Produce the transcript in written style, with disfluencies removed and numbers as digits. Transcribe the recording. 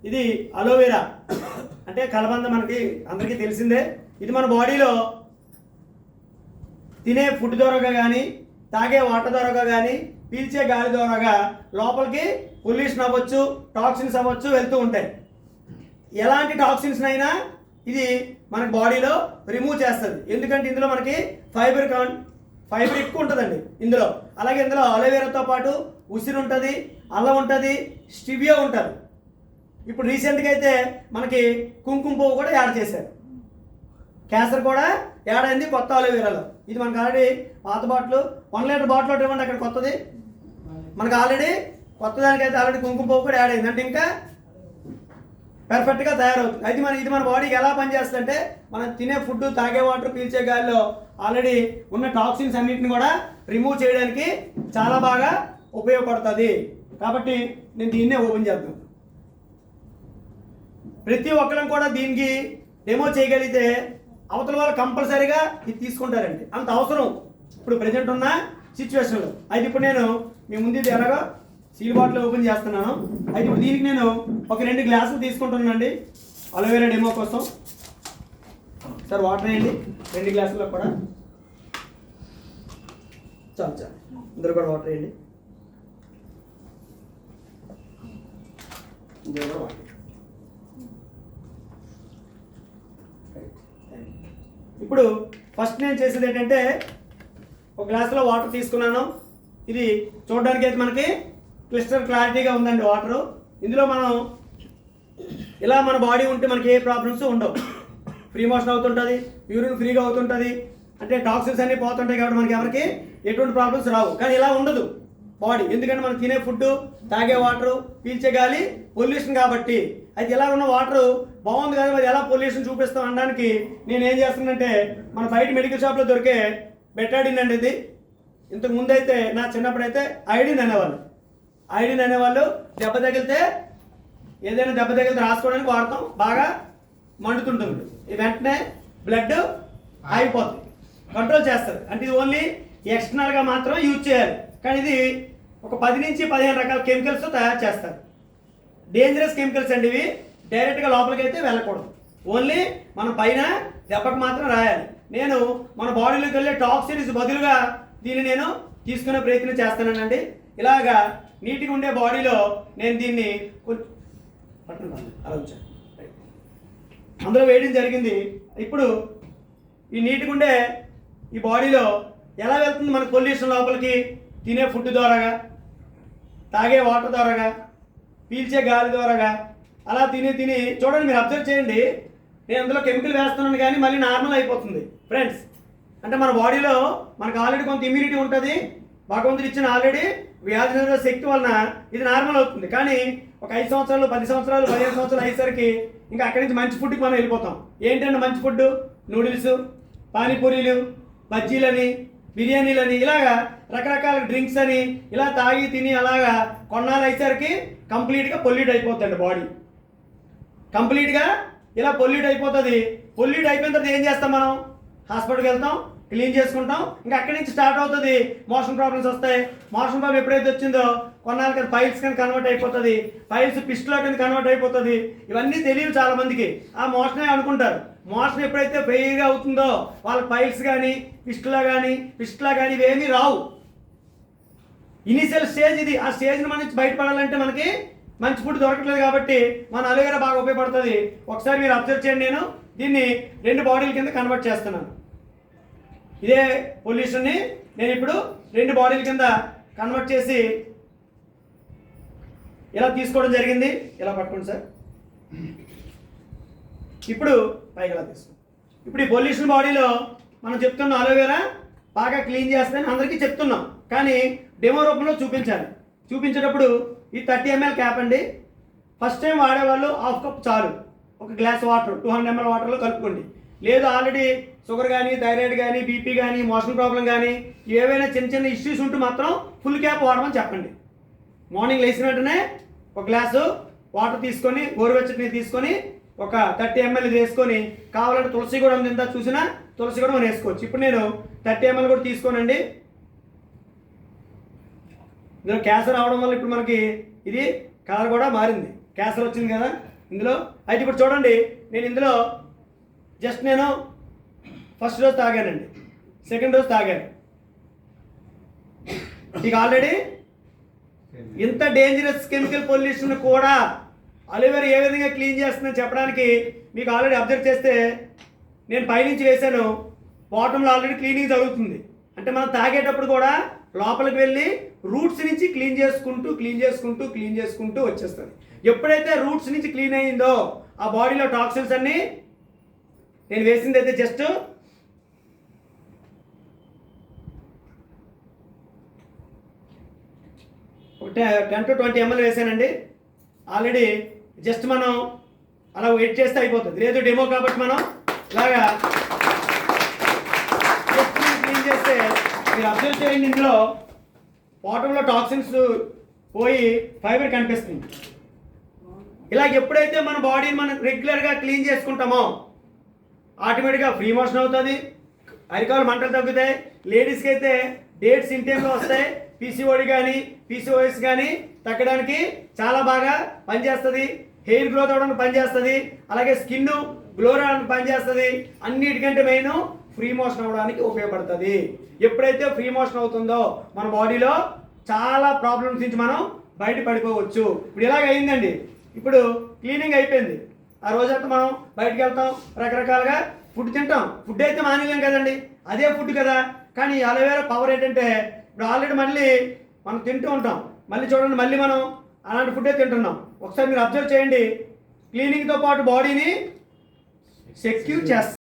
ఇది అలోవెరా అంటే కలబంద, మనకి అందరికీ తెలిసిందే. ఇది మన బాడీలో తినే ఫుడ్ ద్వారాగా కానీ, తాగే వాటర్ ద్వారాగా కానీ, పీల్చే గాలి ద్వారాగా లోపలికి పొల్యూషన్ అవ్వచ్చు, టాక్సిన్స్ అవ్వచ్చు వెళ్తూ ఉంటాయి. ఎలాంటి టాక్సిన్స్ అయినా ఇది మన బాడీలో రిమూవ్ చేస్తుంది. ఎందుకంటే ఇందులో మనకి ఫైబర్ ఎక్కువ ఉంటుందండి ఇందులో. అలాగే ఇందులో అలోవెరాతో పాటు ఉసిరి ఉంటుంది, అల్లం ఉంటుంది, స్టివియా ఉంటుంది. ఇప్పుడు రీసెంట్గా అయితే మనకి కుంకుమ పువ్వు కూడా యాడ్ చేశారు, క్యాన్సర్ కూడా యాడ్ అయింది కొత్త అలోవెరాలో. ఇది మనకు ఆల్రెడీ పాత బాటిల్ 1 లీటర్ బాటిల్ ఒకటి ఇవ్వండి, అక్కడ కొత్తది మనకు ఆల్రెడీ కొత్త దానికైతే ఆల్రెడీ కుంకుమ పువ్వు కూడా యాడ్ అయింది. అంటే ఇంకా పర్ఫెక్ట్గా తయారవుతుంది. అయితే ఇది మన బాడీకి ఎలా పనిచేస్తుందంటే, మనం తినే ఫుడ్, తాగే వాటర్, పీల్చే గాలిలో ఆల్రెడీ ఉన్న టాక్సిన్స్ అన్నింటిని కూడా రిమూవ్ చేయడానికి చాలా బాగా ఉపయోగపడుతుంది. కాబట్టి నేను దీన్నే ఓపెన్ చేద్దాం. ప్రతి ఒక్కరం కూడా దీనికి డెమో చేయగలిగితే అవతల వాళ్ళు కంపల్సరీగా ఇది తీసుకుంటారండి. అంత అవసరం ఇప్పుడు ప్రజెంట్ ఉన్న సిచ్యువేషన్లో. అయితే ఇప్పుడు నేను మీ ముందు ఇది ఎలాగో సీల్ బాటిల్ ఓపెన్ చేస్తున్నాను. అయితే ఇప్పుడు దీనికి నేను ఒక 2 గ్లాసులు తీసుకుంటున్నానండి అలోవెరా డెమో కోసం. సార్ వాటర్ వేయండి 2 గ్లాసుల్లో కూడా. చాలు ఇందులో కూడా వాటర్ వేయండి. ఇందులో కూడా వాటర్. ఇప్పుడు ఫస్ట్ నేను చేసేది ఏంటంటే, ఒక గ్లాసులో వాటర్ తీసుకున్నాను. ఇది చూడడానికి అయితే మనకి క్లిస్టర్ క్లారిటీగా ఉందండి వాటరు. ఇందులో మనం ఇలా మన బాడీ ఉంటే మనకి ఏ ప్రాబ్లమ్స్ ఉండవు. ఫ్రీ మోషన్ అవుతుంటుంది, యూరిన్ ఫ్రీగా అవుతుంటుంది, అంటే టాక్సిన్స్ అన్నీ పోతుంటాయి. కాబట్టి మనకి ఎవరికి ఎటువంటి ప్రాబ్లమ్స్ రావు. కానీ ఇలా ఉండదు బాడీ, ఎందుకంటే మనం తినే ఫుడ్, తాగే వాటరు, పీల్చే గాలి పొల్యూషన్ కాబట్టి. అయితే ఇలా ఉన్న వాటరు బాగుంది కదా, మరి ఎలా పొల్యూషన్ చూపిస్తాం అనడానికి నేను ఏం చేస్తున్నానంటే, మన బయట మెడికల్ షాప్లో దొరికే బెటాడిన్ అండి ఇది. ఇంతకు ముందు అయితే నా చిన్నప్పుడు అయితే ఐడిన్ అనేవాళ్ళు దెబ్బ తగిలితే, ఏదైనా దెబ్బ తగిలితే రాసుకోవడానికి వాడతాం. బాగా మండుతుంటుంది, వెంటనే బ్లడ్ ఆగిపోతుంది, కంట్రోల్ చేస్తారు. అంటే ఇది ఓన్లీ ఎక్స్టర్నల్గా మాత్రమే యూజ్ చేయాలి. కానీ ఇది ఒక 10 నుంచి 15 రకాల కెమికల్స్తో తయారు చేస్తారు. డేంజరస్ కెమికల్స్ అండి ఇవి. డైరెక్ట్గా లోపలికి అయితే వెళ్ళకూడదు, ఓన్లీ మన పైన దెబ్బకు మాత్రం రాయాలి. నేను మన బాడీలోకి వెళ్ళే టాక్సిన్స్ బదులుగా దీన్ని నేను తీసుకునే ప్రయత్నం చేస్తానండి. ఇలాగా నీట్గా ఉండే బాడీలో నేను దీన్ని అలా ఉంచాను, అందులో వేయడం జరిగింది. ఇప్పుడు ఈ నీట్గా ఉండే ఈ బాడీలో ఎలా వెళ్తుంది మనకు పొల్యూషన్ లోపలికి? తినే ఫుడ్ ద్వారాగా, తాగే వాటర్ ద్వారాగా, పీల్చే గాలి ద్వారాగా. అలా తిని చూడండి, మీరు అబ్జర్వ్ చేయండి. నేను అందులో కెమికల్ వేస్తున్నాను కానీ మళ్ళీ నార్మల్ అయిపోతుంది ఫ్రెండ్స్. అంటే మన బాడీలో మనకు ఆల్రెడీ కొంత ఇమ్యూనిటీ ఉంటుంది, భగవంతుడు ఇచ్చిన ఆల్రెడీ వ్యాధి నిరోధక శక్తి వలన ఇది నార్మల్ అవుతుంది. కానీ ఒక 5 సంవత్సరాలు, 10 సంవత్సరాలు, 15 సంవత్సరాలు అయ్యేసరికి ఇంకా అక్కడి నుంచి మంచి ఫుడ్కి మనం వెళ్ళిపోతాం. ఏంటంటే మంచి ఫుడ్, నూడిల్స్, పానీపూరీలు, బజ్జీలని, బిర్యానీలని, ఇలాగా రకరకాల డ్రింక్స్ అని ఇలా తాగి తిని అలాగా కొన్నాళ్ళు అయ్యేసరికి కంప్లీట్గా పొల్యూట్ అయిపోతుంది బాడీ. కంప్లీట్గా ఇలా పొల్యూట్ అయిపోతుంది. పొల్యూట్ అయిపోయిన తర్వాత ఏం చేస్తాం? మనం హాస్పిటల్కి వెళ్తాం, క్లీన్ చేసుకుంటాం. ఇంకా అక్కడి నుంచి స్టార్ట్ అవుతుంది మోషన్ ప్రాబ్లమ్స్ వస్తాయి. మోషన్ ప్రాబ్లం ఎప్పుడైతే వచ్చిందో కొన్నాళ్ళ కింద పైల్స్ కింద కన్వర్ట్ అయిపోతుంది, పైల్స్ పిస్టుల కింద కన్వర్ట్ అయిపోతుంది. ఇవన్నీ తెలియదు చాలా మందికి. ఆ మోషనే అనుకుంటారు. మోషన్ ఎప్పుడైతే ఫెయిల్గా అవుతుందో వాళ్ళకి పైల్స్ కానీ, పిస్టులా కానీ ఇవేమీ రావు. ఇనీషియల్ స్టేజ్ ఇది. ఆ స్టేజ్ని మన నుంచి బయటపడాలంటే మనకి మంచి ఫుడ్ దొరకట్లేదు. కాబట్టి మన అలోవెరా బాగా ఉపయోగపడుతుంది. ఒకసారి మీరు అబ్జర్వ్ చేయండి. నేను దీన్ని 2 బాడీల కింద కన్వర్ట్ చేస్తున్నాను. ఇదే పొల్యూషన్ని నేను ఇప్పుడు 2 బాడీల కింద కన్వర్ట్ చేసి ఇలా తీసుకోవడం జరిగింది. ఇలా పట్టుకోండి సార్. ఇప్పుడు పైకి ఇలా తీసుకోండి. ఇప్పుడు ఈ పొల్యూషన్ బాడీలో మనం చెప్తున్న అలోవెరా బాగా క్లీన్ చేస్తానని అందరికీ చెప్తున్నాం, కానీ డెమో రూపంలో చూపించాలి. చూపించేటప్పుడు ఈ 30 ml క్యాప్ అండి. ఫస్ట్ టైం వాడేవాళ్ళు 1/2 కప్ చాలు. ఒక గ్లాస్ వాటర్ 200 ml వాటర్లో కలుపుకోండి. లేదు ఆల్రెడీ షుగర్ కానీ, థైరాయిడ్ కానీ, బీపీ కానీ, మోషన్ ప్రాబ్లం కానీ ఏవైనా చిన్న ఇష్యూస్ ఉంటే మాత్రం ఫుల్ క్యాప్ వాడమని చెప్పండి. మార్నింగ్ లేచిన వెంటనే ఒక గ్లాసు వాటర్ తీసుకొని, గోరువెచ్చటి నీరు తీసుకొని ఒక 30 ml ఇది వేసుకొని, కావాలంటే తులసి కూడా ఉంది, ఇంత చూసినా తులసి కూడా మనం వేసుకోవచ్చు. ఇప్పుడు నేను 30 ml కూడా తీసుకోనండి. ఇందులో క్యాన్సర్ రావడం వల్ల ఇప్పుడు మనకి ఇది కలర్ కూడా మారింది, క్యాన్సర్ వచ్చింది కదా ఇందులో. అయితే ఇప్పుడు చూడండి, నేను ఇందులో జస్ట్ నేను ఫస్ట్ డోస్ తాగానండి, సెకండ్ డోస్ తాగాను. ఇక ఆల్రెడీ ఇంత డేంజరస్ కెమికల్ పొల్యూషన్ కూడా అలోవెరా ఏ విధంగా క్లీన్ చేస్తుందని చెప్పడానికి మీకు ఆల్రెడీ అబ్జర్వ్ చేస్తే నేను పైనుంచి వేసాను, బాటంలో ఆల్రెడీ క్లీనింగ్ జరుగుతుంది. అంటే మనం తాగేటప్పుడు కూడా లోపలికి వెళ్ళి రూట్స్ నుంచి క్లీన్ చేసుకుంటూ వచ్చేస్తుంది. ఎప్పుడైతే రూట్స్ నుంచి క్లీన్ అయ్యిందో ఆ బాడీలో టాక్సిన్స్ అన్నీ, నేను వేసింది అయితే జస్ట్ ఒక 10 to 20 ml వేసానండి. ఆల్రెడీ జస్ట్ మనం అలా వెయిట్ చేస్తే అయిపోతుంది, లేదు డెమో కాబట్టి మనం ఇలాగా క్లీన్ చేస్తే మీరు అబ్జర్వ్ చేయండి, ఇందులో బాటంలో టాక్సిన్స్ పోయి ఫైబర్ కనిపిస్తుంది. ఇలాగ ఎప్పుడైతే మన బాడీని మనం రెగ్యులర్గా క్లీన్ చేసుకుంటామో ఆటోమేటిక్గా ఫ్రీ మోషన్ అవుతుంది, అరికాలు మంటలు తగ్గుతాయి. లేడీస్కి అయితే డేట్స్ ఇన్ టైంలో వస్తాయి, పీసీఓడి కానీ పీసీఓఎస్ కానీ తగ్గడానికి చాలా బాగా పనిచేస్తుంది, హెయిర్ గ్రోత్ అవ్వడానికి పనిచేస్తుంది, అలాగే స్కిన్ గ్లో రావడానికి పనిచేస్తుంది. అన్నిటికంటే మెయిన్ ఫ్రీ మోషన్ అవ్వడానికి ఉపయోగపడుతుంది. ఎప్పుడైతే ఫ్రీ మోషన్ అవుతుందో మన బాడీలో చాలా ప్రాబ్లమ్స్ నుంచి మనం బయటపడిపోవచ్చు. ఇప్పుడు ఇలాగ అయిందండి, ఇప్పుడు క్లీనింగ్ అయిపోయింది. ఆ రోజంతా మనం బయటకు వెళ్తాం, రకరకాలుగా ఫుడ్ తింటాం, ఫుడ్ అయితే మానేలేం కదండి, అదే ఫుడ్ కదా. కానీ అలోవెరా పవర్ ఏంటంటే ఇప్పుడు ఆల్రెడీ మళ్ళీ మనం తింటూ ఉంటాం, మళ్ళీ చూడండి మళ్ళీ మనం అలాంటి ఫుడ్డే తింటున్నాం. ఒకసారి మీరు అబ్జర్వ్ చేయండి, క్లీనింగ్తో పాటు బాడీని సెక్యూర్ చేస్తాం.